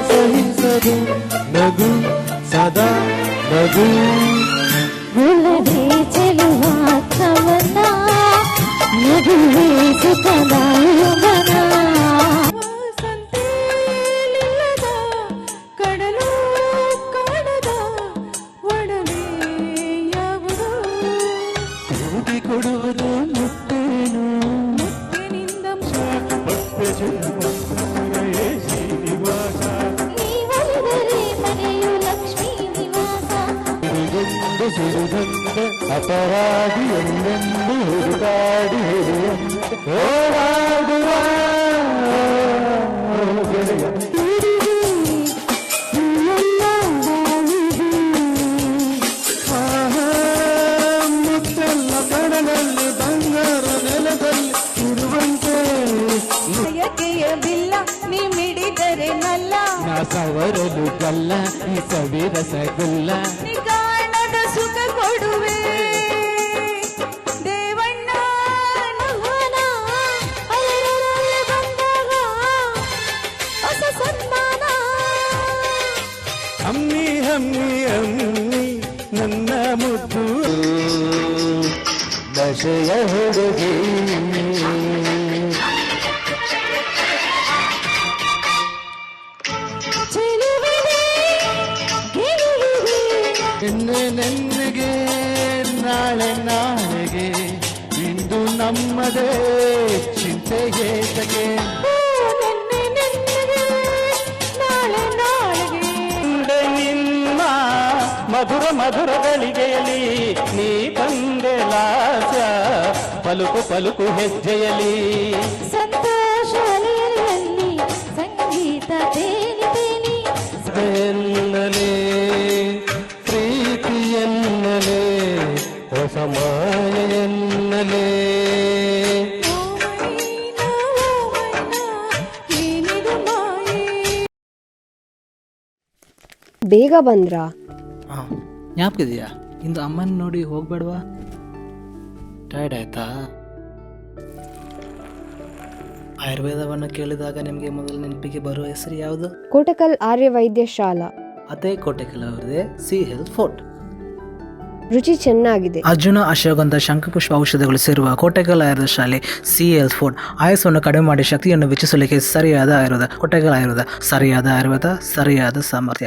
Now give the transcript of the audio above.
ಸಹಿಸದು ನಗು ಸದಾ ನಗು ಗುಳವೇ ಚೆಲುವ ಕವನ ನಗುವೇ ಸುಖದ ಯುವನ ಸಂತೆಲಿಲ್ಲದ ಕಡಲು ಕಾಣದ ಒಡವೆ ಯಾವುದು ಕೂಡಿ ಕೊಡುವುದು ಮುತ್ತೇನು ಮುತ್ತಿನಿಂದ ಶ್ರೀನಿವಾಸ ನೀವೊಲಿದರೆ ಮನೆಯು ಲಕ್ಷ್ಮೀ ನಿವಾಸ ಸಿರುಗಂಡು ಸಿರುಗಂಡು ಅಪರಾಧಿ ಎಲ್ಲೆಂದು ಹುಡುಕಾಡಿ ಹೋರಾಡುವ ಗೆಳೆಯ. ಆಹಾ, ಮುತ್ತೆಲ್ಲ ಕಡಲಲ್ಲಿ ಬಂಗಾರ ನೆಲದಲ್ಲಿ ಇರುವಂತೆ ಬಯಕೆಯ ಬಿಲ್ಲ ನೀ ಮಿಡಿದರೆ ನಲ್ಲ ನಾ ಸವರಲು ಕಲ್ಲ ಈ ಸವಿ ರಸಗುಲ್ಲ ನೀ ಕಾಣದ ಸುಖ ಕೊಡುವೆ ದೇವಣ್ಣ ನವನ ಅಲೆರಲೆ ಬಂದಾಗ ಹೊಸ ಸನ್ಮಾನ ಅಮ್ಮಿ ಅಮ್ಮಿ ಅಮ್ಮಿ ನನ್ನ ಮುದ್ದು ದಶೆಯ ಹುಡುಗಿ ಚೆಲುವಿದೆ ಗೆಲುವಿದೆ ನೆನ್ನೆಗೆ ನಾಳೆ ನಾಳೆಗೆ ಇಂದು ನಮ್ಮದೇ ಚಿಂತೆ ಏತಗೆ ನೆನ್ನೆ ನೆನ್ನೆಗೆ ನಾಳೆ ನಾಳೆಗೆ ಕಂಡೆ ನಿಮ್ಮ ಮಧುರ ಮಧುರಗಳಿಗೆಯಲಿ ನೀ ತಂದೆ ಲಾಸ್ಯ ಪಲುಕು ಪಲುಕು ಹೆಜ್ಜೆಯಲಿ ಸಂತೋಷ ಅಲೆಯಲ್ಲಿ ಸಂಗೀತ ತೇಲಿ ತೇಲಿ ಎನ್ನಲೇ ಪ್ರೀತಿಯನ್ನಲೇ ಹೊಸ ಮಾಯ ಎನ್ನಲೇ ಓ ಮೈನಾ ಏನಿದು ಮಾಯೆ ಬೇಗ ಬಂದ್ರಾ? ಹಾಂ ಜ್ಞಾಪಕ ಇದೆಯಾ? ಇಂದು ಅಮ್ಮನ ನೋಡಿ ಹೋಗ್ಬೇಡವಾ? ಟೈರ್ಡ್ ಆಯ್ತಾ? ಆಯುರ್ವೇದವನ್ನು ಕೇಳಿದಾಗ ನಿಮಗೆ ಮೊದಲು ನೆನಪಿಗೆ ಬರುವ ಹೆಸರು ಯಾವುದು? ಕೋಟಕಲ್ ಆರ್ಯ ವೈದ್ಯಶಾಲಾ. ಅದೇ ಕೋಟೆಕಲ್ ಅವರದೇ ಸಿ ಹೆಲ್ತ್ ಫೋರ್ಟ್. ರುಚಿ ಚೆನ್ನಾಗಿದೆ. ಅರ್ಜುನ ಅಶ್ವಗಂಧ ಶಂಖಪುಷ್ಪ ಔಷಧಿಗಳು ಸೇರುವ ಕೋಟೆಕಲ್ ಆಯುರ್ವೇದ ಶಾಲೆ ಸಿ ಹೆಲ್ತ್ ಫೋರ್ಟ್ ಆಯಸ್ಸನ್ನು ಕಡಿಮೆ ಮಾಡಿ ಶಕ್ತಿಯನ್ನು ಹೆಚ್ಚಿಸಲಿಕ್ಕೆ ಸರಿಯಾದ ಆಯುರ್ವೇದ. ಕೋಟೆಕಲ್ ಆಯುರ್ವೇದ, ಸರಿಯಾದ ಆಯುರ್ವೇದ, ಸರಿಯಾದ ಸಾಮರ್ಥ್ಯ.